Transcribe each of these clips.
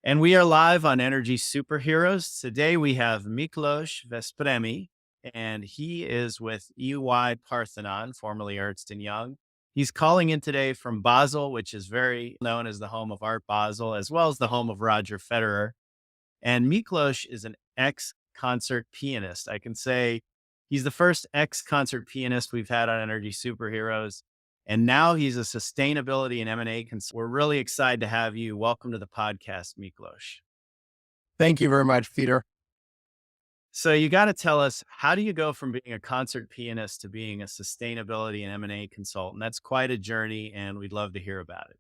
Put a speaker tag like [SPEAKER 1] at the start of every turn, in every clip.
[SPEAKER 1] And we are live on Energy Superheroes. Today we have Miklós Veszprémi, and he is with EY-Parthenon, formerly Ernst& Young. He's calling in today from Basel, which is very known as the home of Art Basel, as well as the home of Roger Federer. And Miklós is an ex-concert pianist. I can say he's the first ex-concert pianist we've had on Energy Superheroes. And now he's a sustainability and M&A consultant. We're really excited to have you. Welcome to the podcast, Miklós.
[SPEAKER 2] Thank you very much, Peter.
[SPEAKER 1] So you got to tell us, how do you go from being a concert pianist to being a sustainability and M&A consultant? That's quite a journey, and we'd love to hear about it.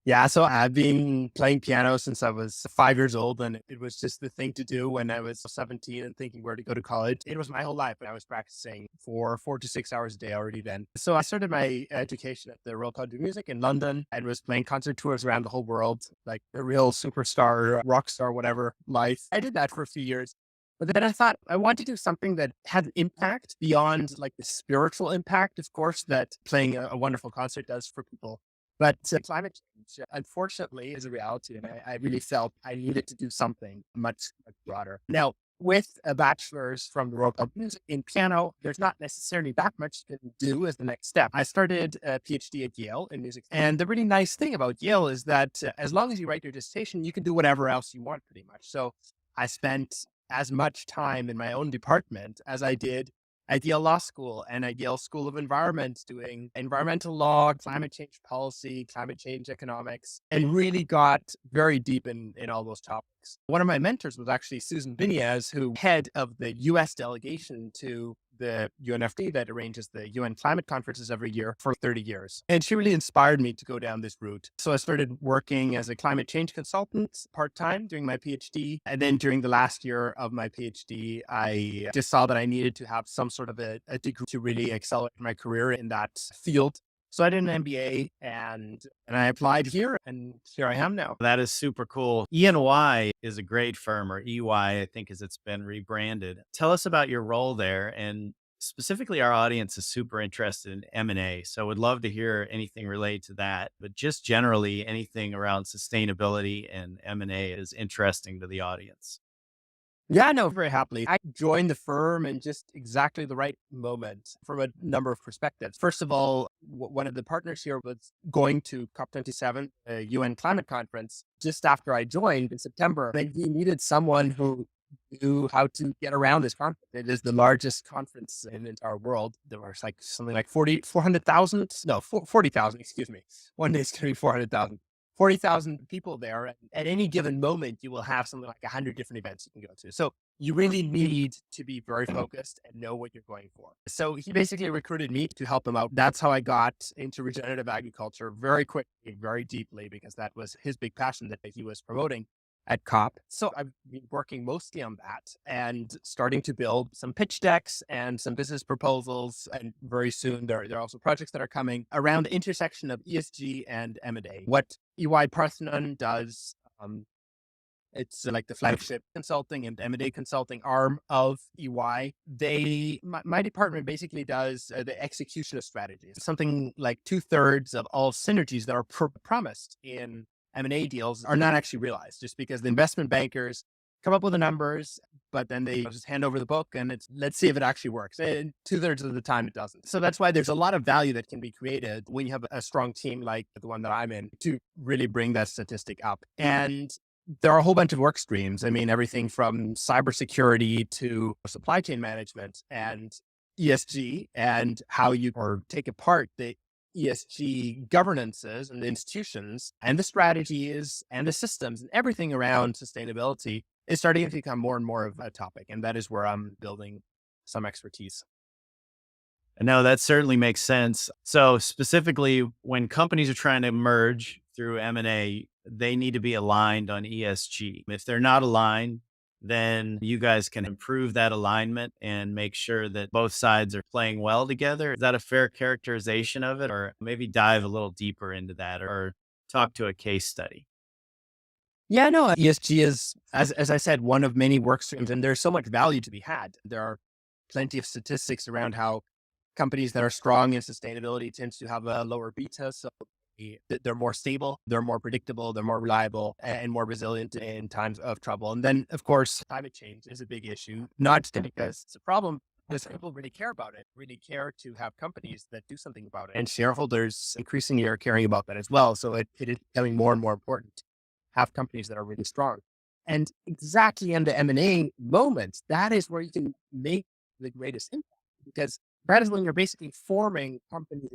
[SPEAKER 2] Yeah, so I've been playing piano since I was 5 years old, and it was just the thing to do when I was 17 and thinking where to go to college. It was my whole life, and I was practicing for 4 to 6 hours a day already then. So I started my education at the Royal College of Music in London and was playing concert tours around the whole world, like a real superstar, rock star, whatever life. I did that for a few years. But then I thought I want to do something that had impact beyond like the spiritual impact, of course, that playing a wonderful concert does for people. But climate change, unfortunately, is a reality. And I really felt I needed to do something much broader. Now, with a bachelor's from the Royal College of Music in piano, there's not necessarily that much to do as the next step. I started a PhD at Yale in music. And the really nice thing about Yale is that as long as you write your dissertation, you can do whatever else you want pretty much. So I spent as much time in my own department as I did at Yale Law School and at Yale School of Environment doing environmental law, climate change policy, climate change economics, and really got very deep in all those topics. One of my mentors was actually Susan Biniaz, who head of the US delegation to the UNFD that arranges the UN climate conferences every year for 30 years. And she really inspired me to go down this route. So I started working as a climate change consultant part-time during my PhD. And then during the last year of my PhD, I just saw that I needed to have some sort of a degree to really accelerate my career in that field. So I did an MBA and I applied here, and here I am now.
[SPEAKER 1] That is super cool. E&Y is a great firm, or EY, I think, as it's been rebranded. Tell us about your role there. And specifically, our audience is super interested in M&A. So would love to hear anything related to that. But just generally, anything around sustainability and M&A is interesting to the audience.
[SPEAKER 2] Yeah, no, very happily. I joined the firm in just exactly the right moment from a number of perspectives. First of all, one of the partners here was going to COP27, a UN climate conference, just after I joined in September. And he needed someone who knew how to get around this conference. It is the largest conference in the entire world. There was like something like 400,000, no, 40,000, excuse me. One day it's going to be 400,000. 40,000 people there. And at any given moment, you will have something like 100 different events you can go to. So you really need to be very focused and know what you're going for. So he basically recruited me to help him out. That's how I got into regenerative agriculture very quickly, very deeply, because that was his big passion that he was promoting at COP. So I've been working mostly on that and starting to build some pitch decks and some business proposals. And very soon there are also projects that are coming around the intersection of ESG and M&A. What EY-Parthenon does, it's like the flagship consulting and M&A consulting arm of EY. My department basically does the execution of strategies. Something like 2/3 of all synergies that are promised in M&A deals are not actually realized, just because the investment bankers come up with the numbers, but then they just hand over the book and let's see if it actually works. And 2/3 of the time it doesn't. So that's why there's a lot of value that can be created when you have a strong team like the one that I'm in to really bring that statistic up. And there are a whole bunch of work streams. I mean, everything from cybersecurity to supply chain management and ESG, and how you take apart the ESG governances and the institutions and the strategies and the systems and everything around sustainability is starting to become more and more of a topic. And that is where I'm building some expertise.
[SPEAKER 1] No, that certainly makes sense. So specifically, when companies are trying to merge through M&A, they need to be aligned on ESG. If they're not aligned, then you guys can improve that alignment and make sure that both sides are playing well together. Is that a fair characterization of it? Or maybe dive a little deeper into that, or talk to a case study?
[SPEAKER 2] Yeah, no, ESG is, as I said, one of many work streams, and there's so much value to be had. There are plenty of statistics around how companies that are strong in sustainability tend to have a lower beta. So they're more stable, they're more predictable, they're more reliable, and more resilient in times of trouble. And then, of course, climate change is a big issue, not just because it's a problem, because people really care about it, really care to have companies that do something about it. And shareholders increasingly are caring about that as well. So it is becoming more and more important to have companies that are really strong. And exactly in the M&A moment, that is where you can make the greatest impact, because that is when you're basically forming companies,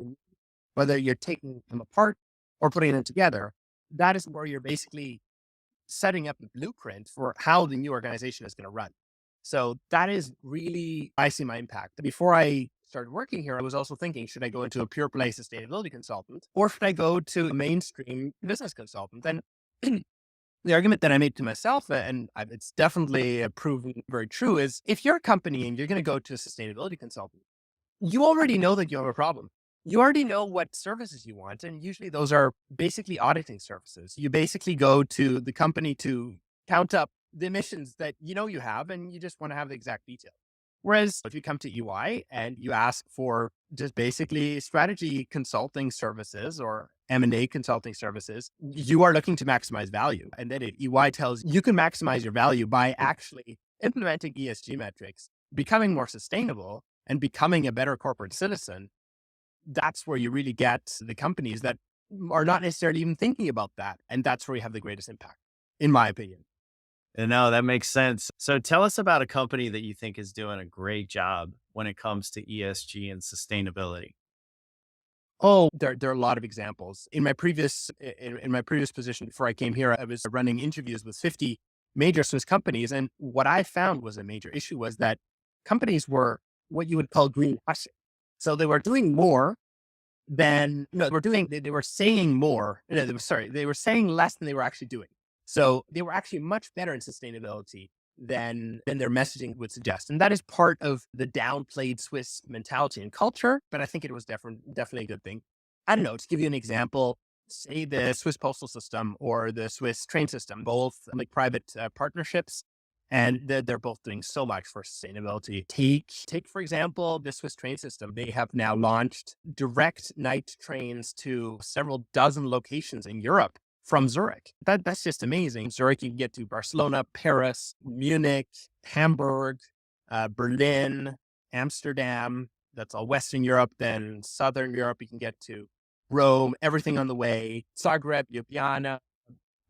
[SPEAKER 2] whether you're taking them apart or putting them together. That is where you're basically setting up the blueprint for how the new organization is going to run. So that is really, I see my impact. Before I started working here, I was also thinking, should I go into a pure play sustainability consultant, or should I go to a mainstream business consultant? And the argument that I made to myself, and it's definitely proven very true, is if you're a company and you're going to go to a sustainability consultant, you already know that you have a problem. You already know what services you want. And usually those are basically auditing services. You basically go to the company to count up the emissions that you know you have, and you just want to have the exact detail. Whereas if you come to EY and you ask for just basically strategy consulting services or M&A consulting services, you are looking to maximize value. And then EY tells you can maximize your value by actually implementing ESG metrics, becoming more sustainable, and becoming a better corporate citizen. That's where you really get the companies that are not necessarily even thinking about that. And that's where you have the greatest impact, in my opinion.
[SPEAKER 1] And no, that makes sense. So tell us about a company that you think is doing a great job when it comes to ESG and sustainability.
[SPEAKER 2] Oh, there are a lot of examples. In my previous position before I came here, I was running interviews with 50 major Swiss companies, and what I found was a major issue was that companies were what you would call greenwashing. So they were doing more than no, they were saying more. No, they were saying less than they were actually doing. So they were actually much better in sustainability than their messaging would suggest. And that is part of the downplayed Swiss mentality and culture. But I think it was definitely a good thing. I don't know, to give you an example, say the Swiss postal system or the Swiss train system, both like private partnerships, and they're both doing so much for sustainability. Take for example, the Swiss train system. They have now launched direct night trains to several dozen locations in Europe from Zurich. That's just amazing. Zurich, you can get to Barcelona, Paris, Munich, Hamburg, Berlin, Amsterdam. That's all Western Europe. Then Southern Europe, you can get to Rome, everything on the way. Zagreb, Ljubljana,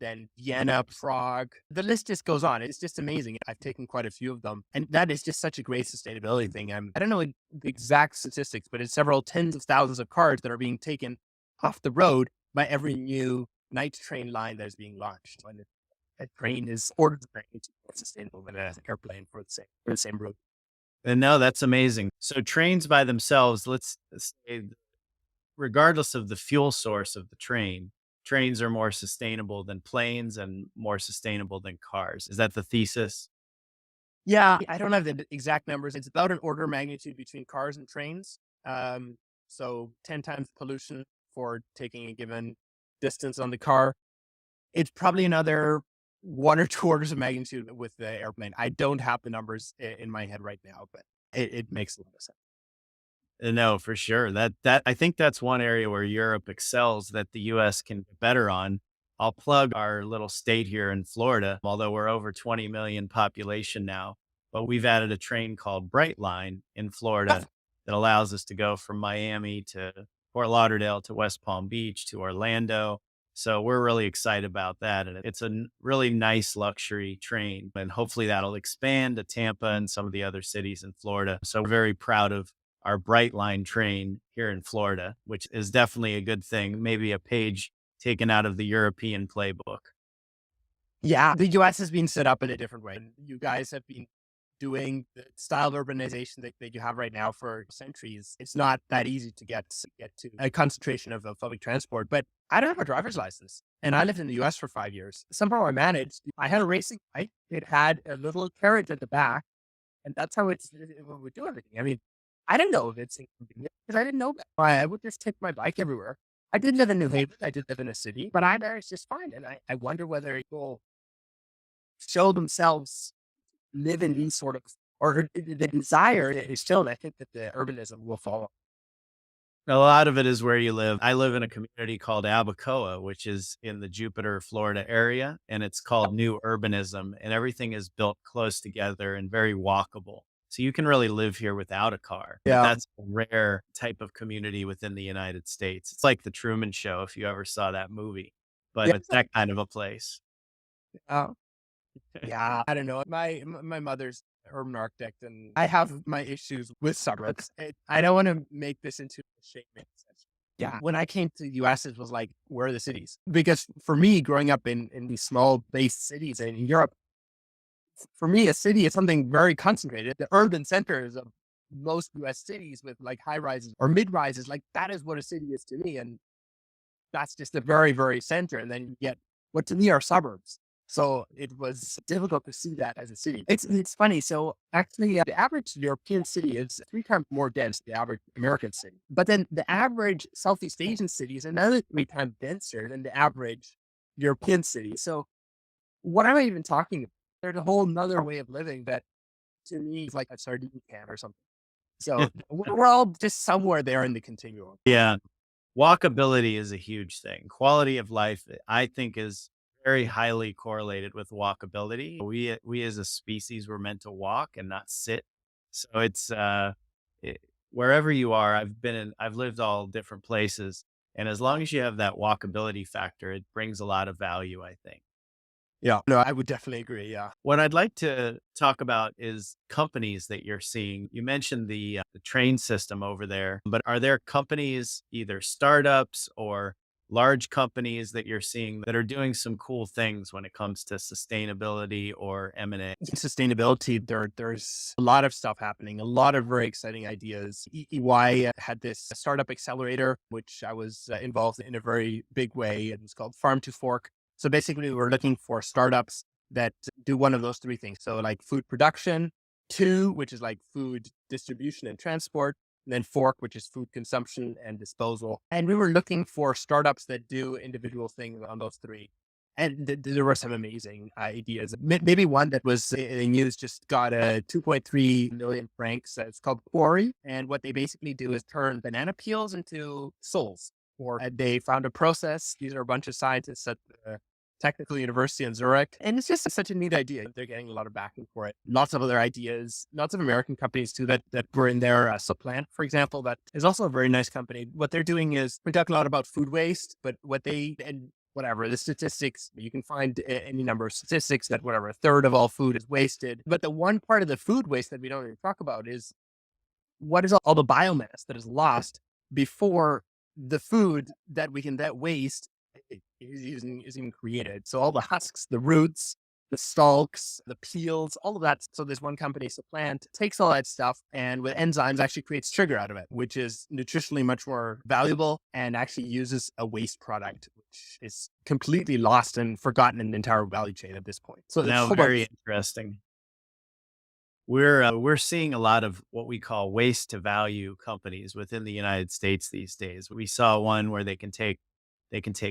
[SPEAKER 2] then Vienna, Prague. The list just goes on. It's just amazing. I've taken quite a few of them. And that is just such a great sustainability thing. I don't know the exact statistics, but it's several tens of thousands of cars that are being taken off the road by every new night train line that is being launched. When a train is ordered to be more sustainable than an airplane for the same route.
[SPEAKER 1] And no, that's amazing. So trains by themselves, let's say, regardless of the fuel source of the train, trains are more sustainable than planes and more sustainable than cars. Is that the thesis?
[SPEAKER 2] Yeah, I don't have the exact numbers. It's about an order of magnitude between cars and trains. So 10 times pollution for taking a given distance on the car. It's probably another one or two orders of magnitude with the airplane. I don't have the numbers in my head right now, but it makes a lot of sense.
[SPEAKER 1] No, for sure. That I think that's one area where Europe excels that the US can get better on. I'll plug our little state here in Florida, although we're over 20 million population now, but we've added a train called Brightline in Florida that allows us to go from Miami to Fort Lauderdale to West Palm Beach to Orlando. So we're really excited about that. And it's a really nice luxury train. And hopefully that'll expand to Tampa and some of the other cities in Florida. So we're very proud of our Brightline train here in Florida, which is definitely a good thing. Maybe a page taken out of the European playbook.
[SPEAKER 2] Yeah, the US has been set up in a different way. You guys have been doing the style of urbanization that you have right now for centuries. It's not that easy to get to a concentration of public transport. But I don't have a driver's license, and I lived in the US for 5 years. Somehow I managed. I had a racing bike. It had a little carriage at the back, and that's how it would do everything. I mean, I didn't know if it's inconvenient because I didn't know that. I would just take my bike everywhere. I did live in New Haven. I did live in a city, but I managed just fine. And I wonder whether people show themselves live in these sort of, or the desire is still, and I think that the urbanism will follow.
[SPEAKER 1] A lot of it is where you live. I live in a community called Abacoa, which is in the Jupiter, Florida area, and it's called New Urbanism, and everything is built close together and very walkable. So you can really live here without a car, but
[SPEAKER 2] Yeah.
[SPEAKER 1] that's a rare type of community within the United States. It's like the Truman Show, if you ever saw that movie, but
[SPEAKER 2] Yeah.
[SPEAKER 1] it's that kind of a place.
[SPEAKER 2] Uh, yeah. I don't know. My mother's urban architect, and I have my issues with suburbs. I don't want to make this into a shaming session. Yeah. When I came to the US, it was like, where are the cities? Because for me, growing up in these small based cities in Europe, for me, a city is something very concentrated. The urban centers of most US cities with like high rises or mid rises, like that is what a city is to me. And that's just the very, very center. And then you get what to me are suburbs. So it was difficult to see that as a city. It's funny. So actually, the average European city is 3 times more dense than the average American city. But then the average Southeast Asian city is another 3 times denser than the average European city. So what am I even talking about? There's a whole nother way of living that to me is like a sardine can or something. So we're all just somewhere there in the continuum.
[SPEAKER 1] Yeah. Walkability is a huge thing. Quality of life, I think, is very highly correlated with walkability. We as a species were meant to walk and not sit. So it's it, wherever you are. I've lived all different places, and as long as you have that walkability factor, it brings a lot of value, I think.
[SPEAKER 2] Yeah. No, I would definitely agree. Yeah.
[SPEAKER 1] What I'd like to talk about is companies that you're seeing. You mentioned the train system over there, but are there companies, either startups or large companies that you're seeing that are doing some cool things when it comes to sustainability or M&A?
[SPEAKER 2] Sustainability, there's a lot of stuff happening, a lot of very exciting ideas. EY had this startup accelerator, which I was involved in a very big way. And it's called Farm to Fork. So basically, we're looking for startups that do one of those three things. So like food production, two, which is like food distribution and transport, and then fork, which is food consumption and disposal. And we were looking for startups that do individual things on those three. And there were some amazing ideas. Maybe one that was in news just got a 2.3 million francs. It's called Quarry. And what they basically do is turn banana peels into souls. Or they found a process. These are a bunch of scientists at the Technical University in Zurich. And it's just such a neat idea. They're getting a lot of backing for it. Lots of other ideas, lots of American companies too that were in there. Supplant, for example, that is also a very nice company. What they're doing is we talk a lot about food waste, but what they, and whatever, the statistics, you can find any number of statistics that whatever, a third of all food is wasted. But the one part of the food waste that we don't even talk about is what is all the biomass that is lost before the food that we can that waste is even created. So all the husks, the roots, the stalks, the peels, all of that. So this one company, Supplant, takes all that stuff and with enzymes actually creates sugar out of it, which is nutritionally much more valuable and actually uses a waste product, which is completely lost and forgotten in the entire value chain at this point. So it's a
[SPEAKER 1] Now,
[SPEAKER 2] whole
[SPEAKER 1] very
[SPEAKER 2] bunch.
[SPEAKER 1] interesting. We're seeing a lot of what we call waste to value companies within the United States these days. We saw one where they can take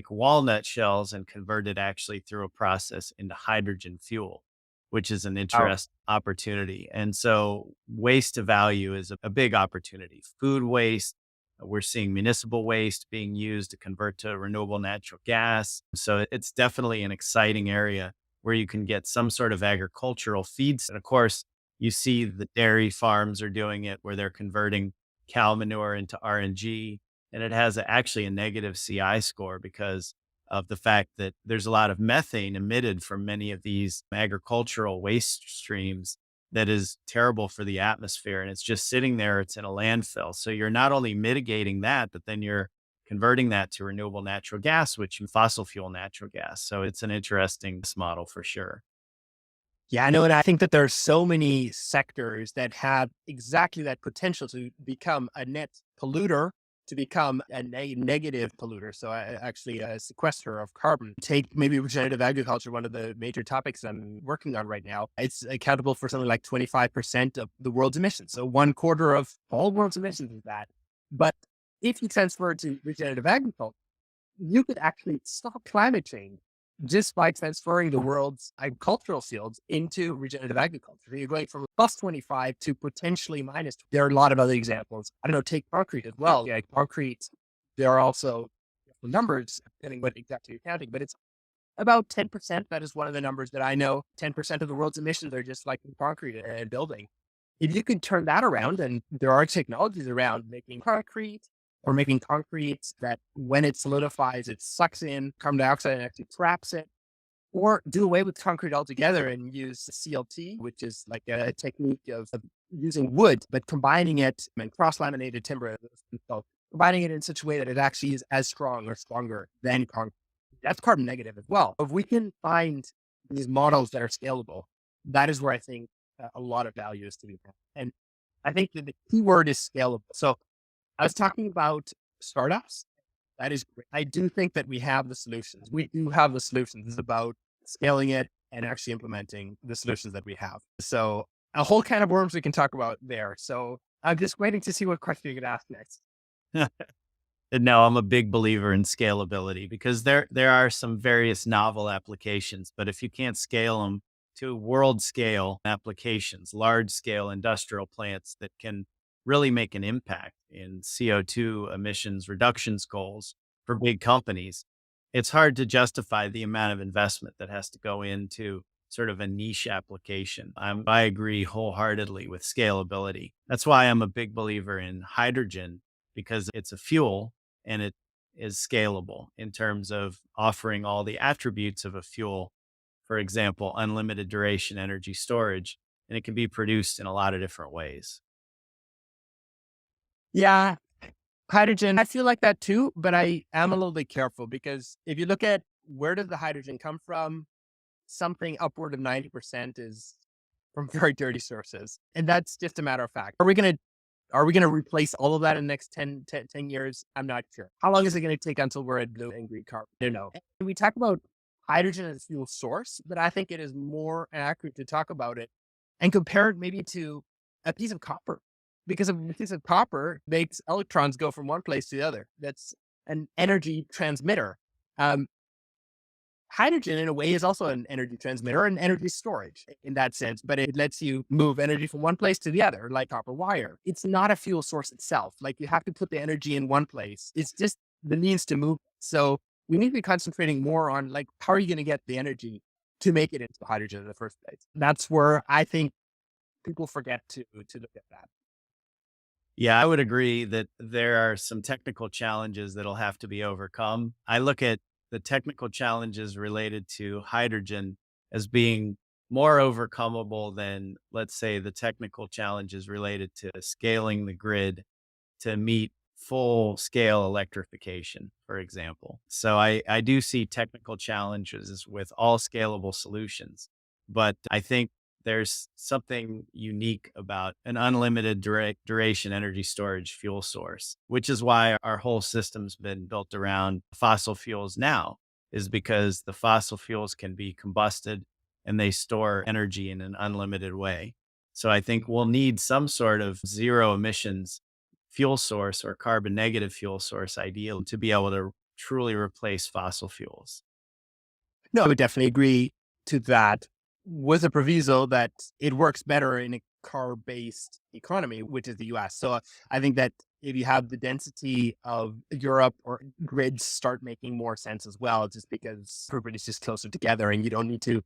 [SPEAKER 1] walnut shells and convert it actually through a process into hydrogen fuel, which is an
[SPEAKER 2] Wow.
[SPEAKER 1] interest opportunity. And so waste to value is a big opportunity. Food waste, we're seeing municipal waste being used to convert to renewable natural gas. So it's definitely an exciting area where you can get some sort of agricultural feeds. And of course, you see the dairy farms are doing it where they're converting cow manure into RNG, and it has actually a negative CI score because of the fact that there's a lot of methane emitted from many of these agricultural waste streams that is terrible for the atmosphere. And it's just sitting there, it's in a landfill. So you're not only mitigating that, but then you're converting that to renewable natural gas, which fossil fuel natural gas. So it's an interesting model for sure.
[SPEAKER 2] Yeah, I know. And I think that there are so many sectors that have exactly that potential to become a net polluter, to become a negative polluter. So actually a sequester of carbon. Take maybe regenerative agriculture, one of the major topics I'm working on right now. It's accountable for something like 25% of the world's emissions. So 1/4 of all world's emissions is that. But if you transfer it to regenerative agriculture, you could actually stop climate change just by transferring the world's agricultural fields into regenerative agriculture. You're going from plus 25 to potentially minus. There are a lot of other examples. I don't know, take concrete as well. Yeah, concrete, there are also numbers, depending what exactly you're counting, but it's about 10%. That is one of the numbers that I know. 10% of the world's emissions are just like in concrete and building. If you could turn that around, and there are technologies around making concrete or making concrete that when it solidifies, it sucks in carbon dioxide and actually traps it, or do away with concrete altogether and use CLT, which is like a technique of using wood, but combining it and cross-laminated timber. So combining it in such a way that it actually is as strong or stronger than concrete. That's carbon negative as well. If we can find these models that are scalable, that is where I think a lot of value is to be found. And I think that the key word is scalable. So I was talking about startups. That is great. I do think that we have the solutions. We do have the solutions. It's about scaling it and actually implementing the solutions that we have. So a whole can of worms we can talk about there. So I'm just waiting to see what question you're going to ask next.
[SPEAKER 1] No, I'm a big believer in scalability because there are some various novel applications, but if you can't scale them to world scale applications, large scale industrial plants that can really make an impact in CO2 emissions reductions goals for big companies, it's hard to justify the amount of investment that has to go into sort of a niche application. I agree wholeheartedly with scalability. That's why I'm a big believer in hydrogen because it's a fuel and it is scalable in terms of offering all the attributes of a fuel. For example, unlimited duration energy storage, and it can be produced in a lot of different ways.
[SPEAKER 2] Yeah, hydrogen, I feel like that too, but I am a little bit careful because if you look at where does the hydrogen come from, something upward of 90% is from very dirty sources. And that's just a matter of fact. Are we going to replace all of that in the next 10 years? I'm not sure. How long is it going to take until we're at blue and green carbon? I don't know. And we talk about hydrogen as a fuel source, but I think it is more accurate to talk about it and compare it maybe to a piece of copper. Because a piece of copper makes electrons go from one place to the other. That's an energy transmitter. Um, Hydrogen, in a way, is also an energy transmitter and energy storage in that sense, but it lets you move energy from one place to the other, like copper wire. It's not a fuel source itself. Like you have to put the energy in one place. It's just the means to move. So we need to be concentrating more on like, how are you going to get the energy to make it into hydrogen in the first place? That's where I think people forget to look at that.
[SPEAKER 1] Yeah, I would agree that there are some technical challenges that'll have to be overcome. I look at the technical challenges related to hydrogen as being more overcomable than, let's say, the technical challenges related to scaling the grid to meet full scale electrification, for example. So I do see technical challenges with all scalable solutions, but I think there's something unique about an unlimited duration energy storage fuel source, which is why our whole system's been built around fossil fuels now, is because the fossil fuels can be combusted and they store energy in an unlimited way. So I think we'll need some sort of zero emissions fuel source or carbon negative fuel source ideal to be able to truly replace fossil fuels.
[SPEAKER 2] No, I would definitely agree to that with a proviso that it works better in a car-based economy, which is the US. So I think that if you have the density of Europe or grids start making more sense as well, just because everybody's just closer together and you don't need to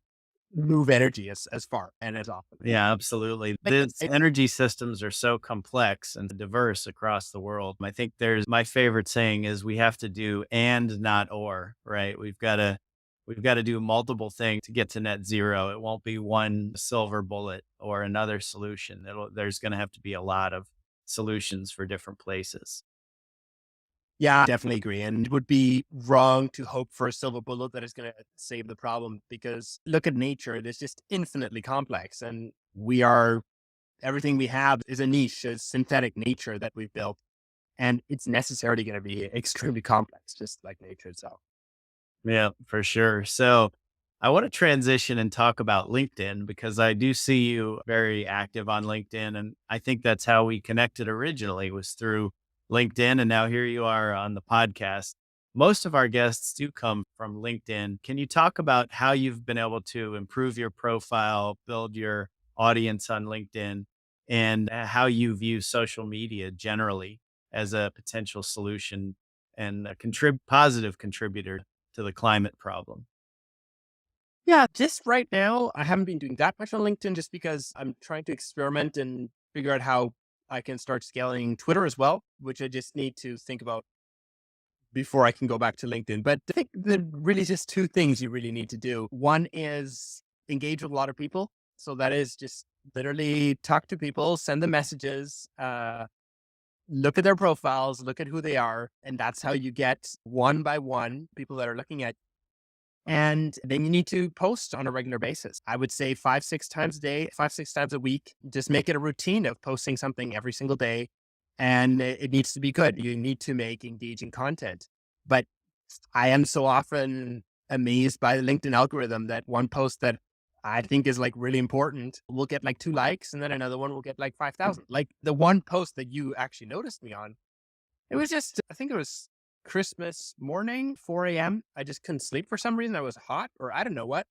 [SPEAKER 2] move energy as far and as often.
[SPEAKER 1] Yeah, absolutely.
[SPEAKER 2] But
[SPEAKER 1] These energy systems are so complex and diverse across the world. I think there's my favorite saying is we have to do and not or, right? We've got to do multiple things to get to net zero. It won't be one silver bullet or another solution. There's going to have to be a lot of solutions for different places.
[SPEAKER 2] yeah, I definitely agree. And it would be wrong to hope for a silver bullet that is going to save the problem because look at nature. It is just infinitely complex. And everything we have is a niche, a synthetic nature that we've built. And it's necessarily going to be extremely complex, just like nature itself.
[SPEAKER 1] Yeah, for sure. So I want to transition and talk about LinkedIn because I do see you very active on LinkedIn. And I think that's how we connected originally was through LinkedIn. And now here you are on the podcast. Most of our guests do come from LinkedIn. Can you talk about how you've been able to improve your profile, build your audience on LinkedIn, and how you view social media generally as a potential solution and a positive contributor to the climate problem?
[SPEAKER 2] Yeah, just right now, I haven't been doing that much on LinkedIn just because I'm trying to experiment and figure out how I can start scaling Twitter as well, which I just need to think about before I can go back to LinkedIn. But I think there are really just two things you really need to do. One is engage with a lot of people. So that is just literally talk to people, send them messages, look at their profiles, look at who they are. And that's how you get one by one people that are looking at. And then you need to post on a regular basis. I would say 5, 6 times a day, 5, 6 times a week. Just make it a routine of posting something every single day. And it needs to be good. You need to make engaging content. But I am so often amazed by the LinkedIn algorithm that one post that I think is like really important will get like 2 likes, and then another one will get like 5,000. Like the one post that you actually noticed me on, it was just, I think it was Christmas morning, 4 a.m. I just couldn't sleep for some reason. I was hot, or I don't know what.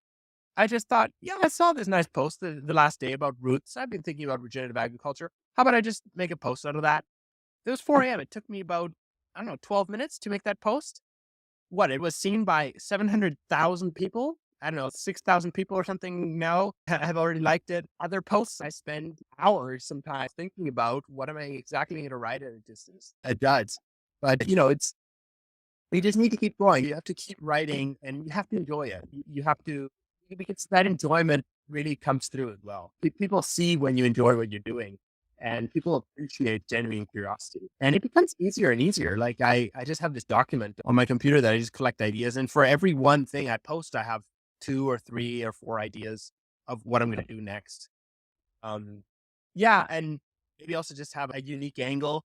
[SPEAKER 2] I just thought, yeah, I saw this nice post the last day about roots. I've been thinking about regenerative agriculture. How about I just make a post out of that? It was 4 a.m. It took me about, I don't know, 12 minutes to make that post. What? It was seen by 700,000 people. I don't know, 6,000 people or something now have already liked it. Other posts, I spend hours sometimes thinking about what am I exactly going to write at a distance. It does. But, you just need to keep going. You have to keep writing and you have to enjoy it. You have to, because that enjoyment really comes through as well. People see when you enjoy what you're doing, and people appreciate genuine curiosity. And it becomes easier and easier. Like I just have this document on my computer that I just collect ideas. And for every one thing I post, I have 2 or 3 or 4 ideas of what I'm going to do next. Um, yeah. And maybe also just have a unique angle,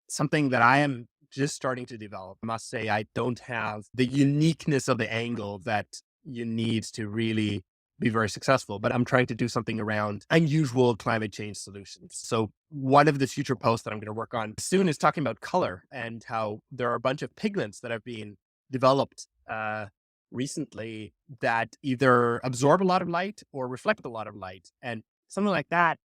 [SPEAKER 2] something that I am just starting to develop. I must say, I don't have the uniqueness of the angle that you need to really be very successful, but I'm trying to do something around unusual climate change solutions. So one of the future posts that I'm going to work on soon is talking about color and how there are a bunch of pigments that have been developed recently that either absorb a lot of light or reflect a lot of light. And something like that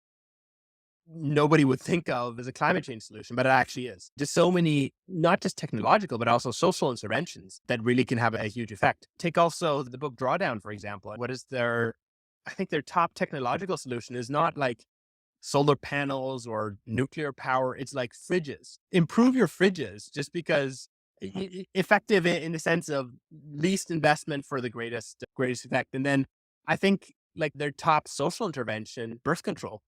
[SPEAKER 2] nobody would think of as a climate change solution, but it actually is. Just so many, not just technological, but also social interventions that really can have a huge effect. Take also the book Drawdown, for example. What is I think their top technological solution is not like solar panels or nuclear power. It's like fridges. Improve your fridges just because effective in the sense of least investment for the greatest effect. And then I think like their top social intervention, birth control.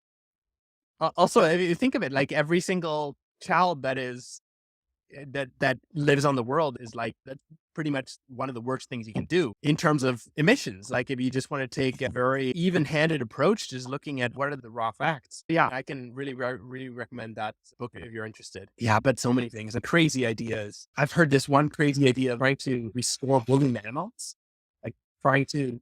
[SPEAKER 2] Also, if you think of it, like every single child that lives on the world is like that's pretty much one of the worst things you can do in terms of emissions. Like if you just want to take a very even-handed approach, just looking at what are the raw facts. Yeah, I can really recommend that book if you're interested. Yeah, but so many things and crazy ideas. I've heard this one crazy idea of trying to restore woolly mammoths, like trying to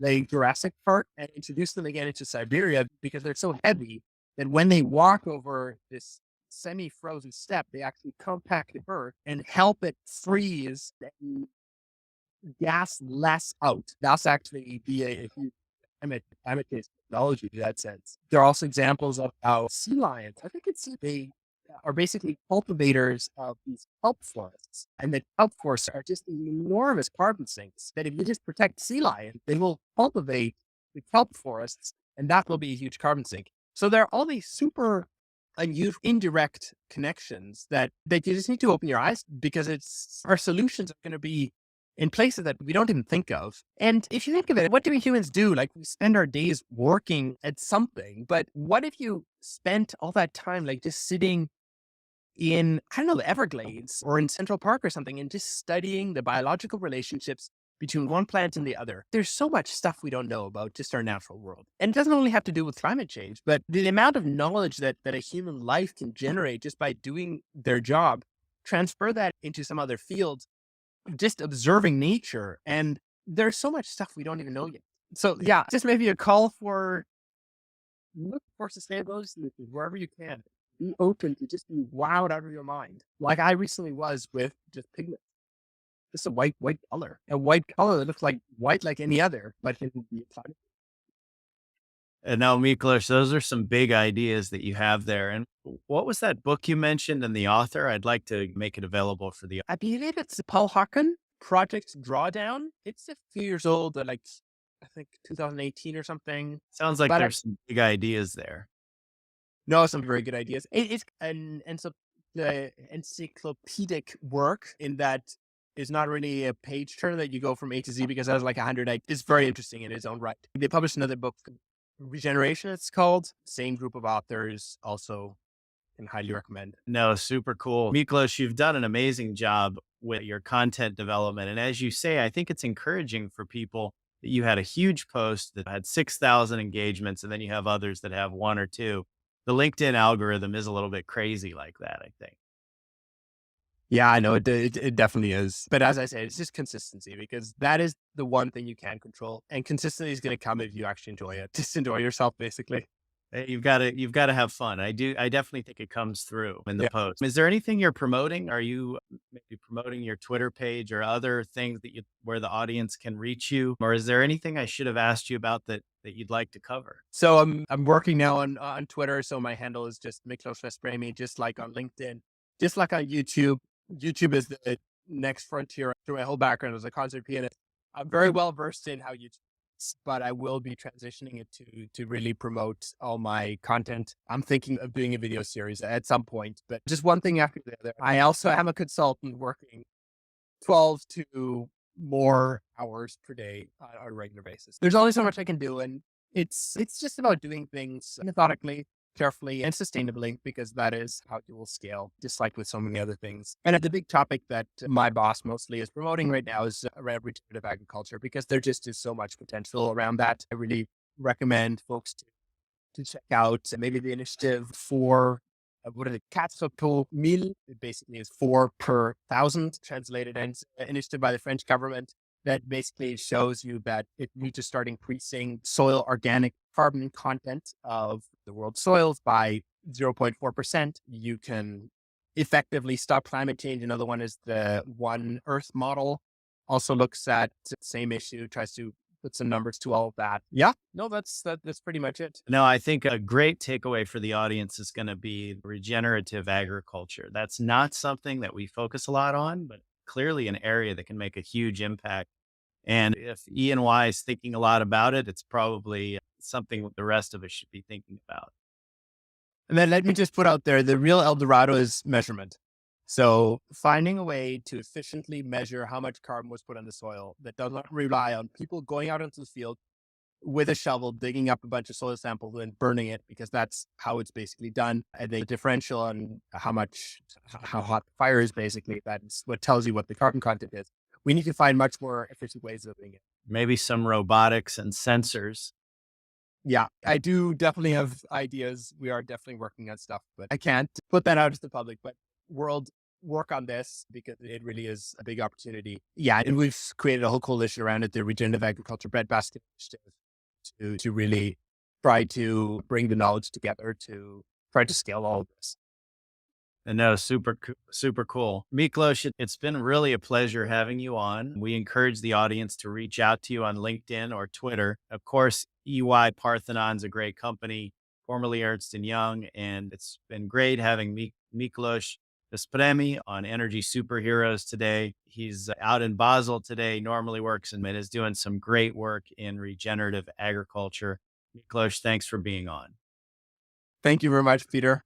[SPEAKER 2] lay Jurassic Park and introduce them again into Siberia because they're so heavy that when they walk over this semi-frozen steppe, they actually compact the earth and help it freeze and gas less out. That's actually be a huge climate change technology in that sense. There are also examples of how sea lions, I think they are basically cultivators of these kelp forests. And the kelp forests are just enormous carbon sinks that if you just protect sea lions, they will cultivate the kelp forests and that will be a huge carbon sink. So there are all these super unusual indirect connections that you just need to open your eyes because our solutions are going to be in places that we don't even think of. And if you think of it, what do we humans do? Like we spend our days working at something, but what if you spent all that time like just sitting in, I don't know, the Everglades or in Central Park or something and just studying the biological relationships between one plant and the other? There's so much stuff we don't know about just our natural world. And it doesn't only have to do with climate change, but the amount of knowledge that a human life can generate just by doing their job, transfer that into some other field, just observing nature. And there's so much stuff we don't even know yet. So yeah, just maybe a call for look for sustainability solutions wherever you can. Be open to just be wowed out of your mind. Like I recently was with just pigments. This is a white color. A white color that looks like white like any other, but in the climate.
[SPEAKER 1] And now, Miklós, those are some big ideas that you have there. And what was that book you mentioned and the author? I'd like to make it available for the.
[SPEAKER 2] I believe it's Paul Hawken, Project Drawdown. It's a few years old, like I think 2018 or something.
[SPEAKER 1] Sounds like
[SPEAKER 2] But
[SPEAKER 1] there's some big ideas there.
[SPEAKER 2] no, some very good ideas. It's the encyclopedic work in that is not really a page turner that you go from A to Z because it has like 100. It's very interesting in its own right. They published another book, Regeneration, it's called. Same group of authors, also can highly recommend.
[SPEAKER 1] No, super cool. Miklós, you've done an amazing job with your content development. And as you say, I think it's encouraging for people that you had a huge post that had 6,000 engagements, and then you have others that have one or two. The LinkedIn algorithm is a little bit crazy like that, I think.
[SPEAKER 2] Yeah, I know it definitely is. But as I said, it's just consistency because that is the one thing you can control. And consistency is going to come if you actually enjoy it. Just enjoy yourself, basically.
[SPEAKER 1] You've got to have fun. I definitely think it comes through in the
[SPEAKER 2] Yeah.
[SPEAKER 1] post. Is there anything you're promoting? Are you maybe promoting your Twitter page or other things that you where the audience can reach you? Or is there anything I should have asked you about that you'd like to cover?
[SPEAKER 2] So I'm working now on Twitter. So my handle is just Miklós Veszprémi, just like on LinkedIn, just like on YouTube. YouTube is the next frontier. Through my whole background as a concert pianist, I'm very well versed in how YouTube works, but I will be transitioning it to really promote all my content. I'm thinking of doing a video series at some point, but just one thing after the other. I also am a consultant working 12 to more hours per day on a regular basis. There's only so much I can do, and it's just about doing things methodically, carefully, and sustainably because that is how you will scale, just like with so many other things. And the big topic that my boss mostly is promoting right now is around regenerative agriculture because there just is so much potential around that. I really recommend folks to check out maybe the initiative for what are the quatre pour mille? It basically is 4 per 1,000 translated, and it's an initiative by the French government that basically shows you that if you just start increasing soil organic carbon content of the world's soils by 0.4%, you can effectively stop climate change. Another one is the One Earth model, also looks at the same issue, tries to put some numbers to all of that. Yeah, no, that's pretty much it.
[SPEAKER 1] No, I think a great takeaway for the audience is going to be regenerative agriculture. That's not something that we focus a lot on, but clearly an area that can make a huge impact. And if E&Y is thinking a lot about it, it's probably something the rest of us should be thinking about.
[SPEAKER 2] And then let me just put out there, the real El Dorado is measurement. So finding a way to efficiently measure how much carbon was put on the soil that does not rely on people going out into the field with a shovel, digging up a bunch of soil samples and burning it, because that's how it's basically done. And the differential on how hot the fire is, basically, that's what tells you what the carbon content is. We need to find much more efficient ways of doing it.
[SPEAKER 1] Maybe some robotics and sensors.
[SPEAKER 2] Yeah, I do definitely have ideas. We are definitely working on stuff, but I can't put that out to the public. But world work on this because it really is a big opportunity. Yeah, and we've created a whole coalition around it, the Regenerative Agriculture Breadbasket Initiative, to really try to bring the knowledge together to try to scale all of this.
[SPEAKER 1] And no, super cool. Miklós, it's been really a pleasure having you on. We encourage the audience to reach out to you on LinkedIn or Twitter. Of course, EY-Parthenon's a great company, formerly Ernst& Young, and it's been great having Miklós Veszprémi on Energy Superheroes today. He's out in Basel today, normally works and is doing some great work in regenerative agriculture. Miklós, thanks for being on.
[SPEAKER 2] Thank you very much, Peter.